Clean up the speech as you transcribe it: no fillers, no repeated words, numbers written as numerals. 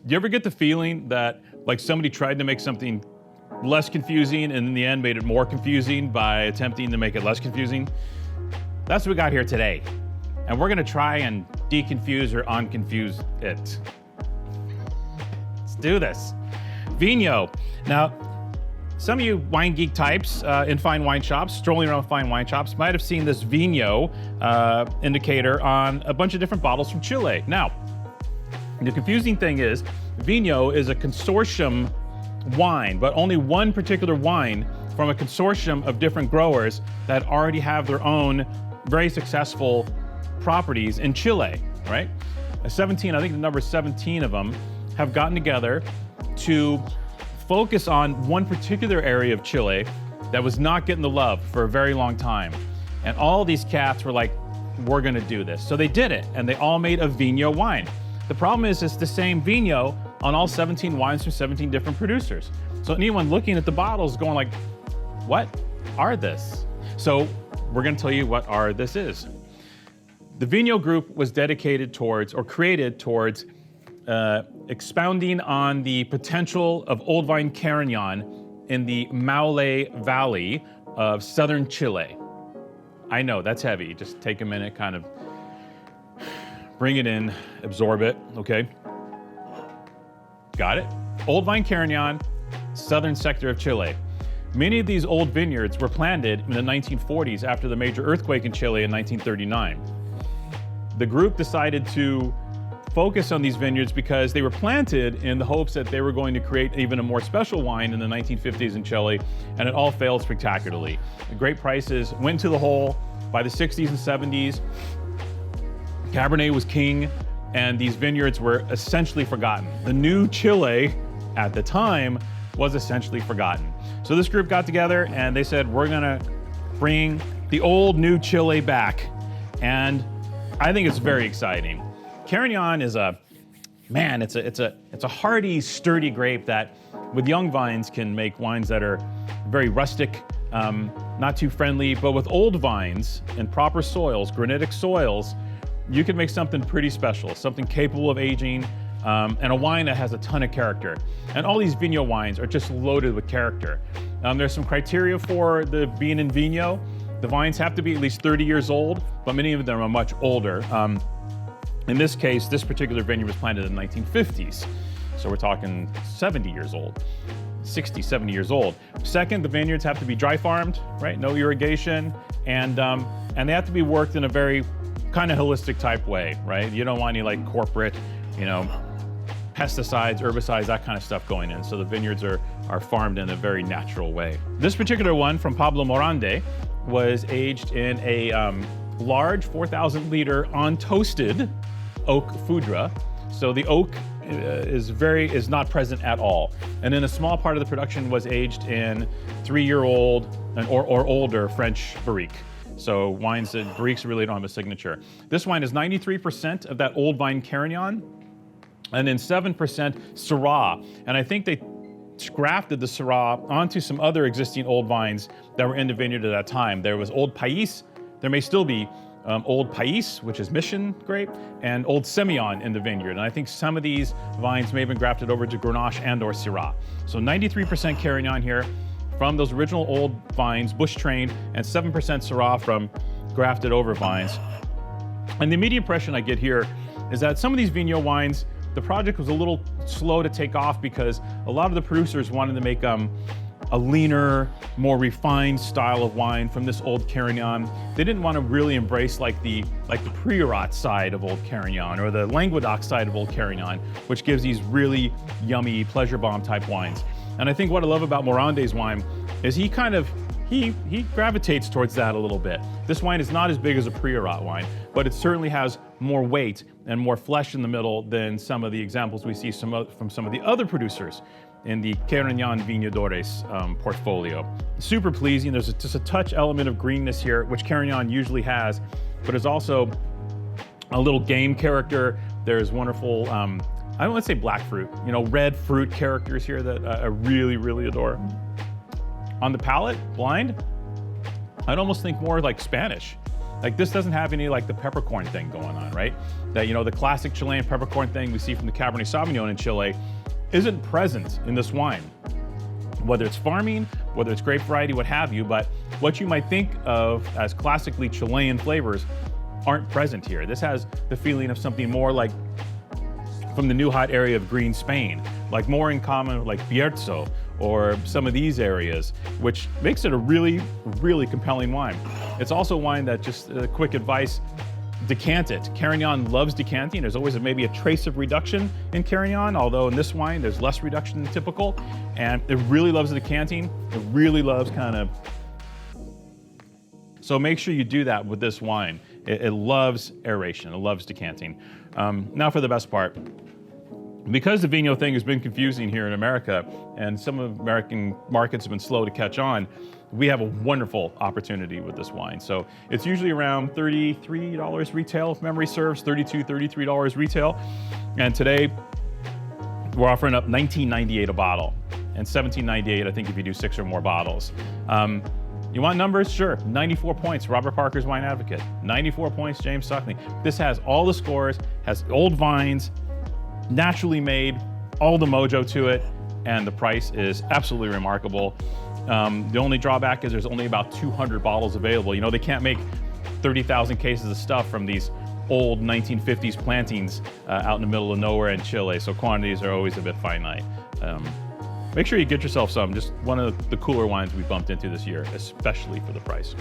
Do you ever get the feeling that like somebody tried to make something less confusing and in the end made it more confusing by attempting to make it less confusing? That's what we got here today. And we're gonna try and deconfuse or unconfuse it. Let's do this. Vigno. Now, some of you wine geek types in fine wine shops, strolling around fine wine shops, might have seen this Vigno indicator on a bunch of different bottles from Chile. Now, the confusing thing is, Vigno is a consortium wine, but only one particular wine from a consortium of different growers that already have their own very successful properties in Chile, right? 17, I think the number 17 of them have gotten together to focus on one particular area of Chile that was not getting the love for a very long time. And all these cats were like, we're gonna do this. So they did it, and they all made a Vigno wine. The problem is it's the same Vigno on all 17 wines from 17 different producers. So anyone looking at the bottles going like, what are this? So we're gonna tell you what are this is. The Vigno group was dedicated towards, or created towards, expounding on the potential of old vine Carignan in the Maule Valley of southern Chile. I know, that's heavy. Just take a minute, kind of bring it in, absorb it, okay? Got it? Old vine Carignan, southern sector of Chile. Many of these old vineyards were planted in the 1940s after the major earthquake in Chile in 1939. The group decided to focus on these vineyards because they were planted in the hopes that they were going to create even a more special wine in the 1950s in Chile, and it all failed spectacularly. The great prices went to the hole. By the 60s and 70s, Cabernet was king, and these vineyards were essentially forgotten. The new Chile at the time was essentially forgotten. So this group got together and they said, we're gonna bring the old new Chile back. And I think it's very exciting. Carignan is it's a hardy, sturdy grape that with young vines can make wines that are very rustic, not too friendly, but with old vines and proper soils, granitic soils, you can make something pretty special, something capable of aging, and a wine that has a ton of character. And all these Vigno wines are just loaded with character. There's some criteria for being in Vigno. The vines have to be at least 30 years old, but many of them are much older. In this case, this particular vineyard was planted in the 1950s. So we're talking 70 years old, 60, 70 years old. Second, the vineyards have to be dry farmed, right? No irrigation, and they have to be worked in a very kind of holistic type way, right? You don't want any like corporate, pesticides, herbicides, that kind of stuff going in. So the vineyards are farmed in a very natural way. This particular one from Pablo Morandé was aged in a large 4,000 liter on-toasted oak foudre. So the oak is not present at all. And then a small part of the production was aged in 3-year-old or older French barrique. So wines that barriques really don't have a signature. This wine is 93% of that old vine Carignan, and then 7% Syrah. And I think they grafted the Syrah onto some other existing old vines that were in the vineyard at that time. There was Old Pais, there may still be Old Pais, which is Mission grape, and Old Semillon in the vineyard. And I think some of these vines may have been grafted over to Grenache and or Syrah. So 93% Carignan here from those original old vines, bush trained, and 7% Syrah from grafted over vines. And the immediate impression I get here is that some of these Vigno wines, the project was a little slow to take off because a lot of the producers wanted to make a leaner, more refined style of wine from this old Carignan. They didn't want to really embrace like the Priorat side of old Carignan or the Languedoc side of old Carignan, which gives these really yummy pleasure bomb type wines. And I think what I love about Morandé's wine is he gravitates towards that a little bit. This wine is not as big as a Priorat wine, but it certainly has more weight and more flesh in the middle than some of the examples we see from some of the other producers in the Carignan Viñadores portfolio. Super pleasing. There's just a touch element of greenness here, which Carignan usually has, but there's also a little game character. There's wonderful, I don't want to say black fruit, red fruit characters here that I really, really adore. On the palate, blind, I'd almost think more like Spanish. Like this doesn't have any like the peppercorn thing going on, right? That, you know, the classic Chilean peppercorn thing we see from the Cabernet Sauvignon in Chile isn't present in this wine. Whether it's farming, whether it's grape variety, what have you, but what you might think of as classically Chilean flavors aren't present here. This has the feeling of something more like from the new hot area of green Spain, like more in common with like Bierzo or some of these areas, which makes it a really, really compelling wine. It's also wine that, just quick advice, decant it. Carignan loves decanting. There's always maybe a trace of reduction in Carignan, although in this wine there's less reduction than typical. And it really loves decanting. It really loves kind of. So make sure you do that with this wine. It loves aeration. It loves decanting. Now for the best part. Because the Vigno thing has been confusing here in America, and some of American markets have been slow to catch on, we have a wonderful opportunity with this wine. So it's usually around $33 retail, if memory serves, $32, $33 retail. And today, we're offering up $19.98 a bottle, and $17.98, I think, if you do 6 or more bottles. You want numbers? Sure. 94 points, Robert Parker's Wine Advocate. 94 points, James Suckling. This has all the scores, has old vines, naturally made, all the mojo to it, and the price is absolutely remarkable. The only drawback is there's only about 200 bottles available. You know, they can't make 30,000 cases of stuff from these old 1950s plantings out in the middle of nowhere in Chile, so quantities are always a bit finite. Make sure you get yourself some, just one of the cooler wines we bumped into this year, especially for the price.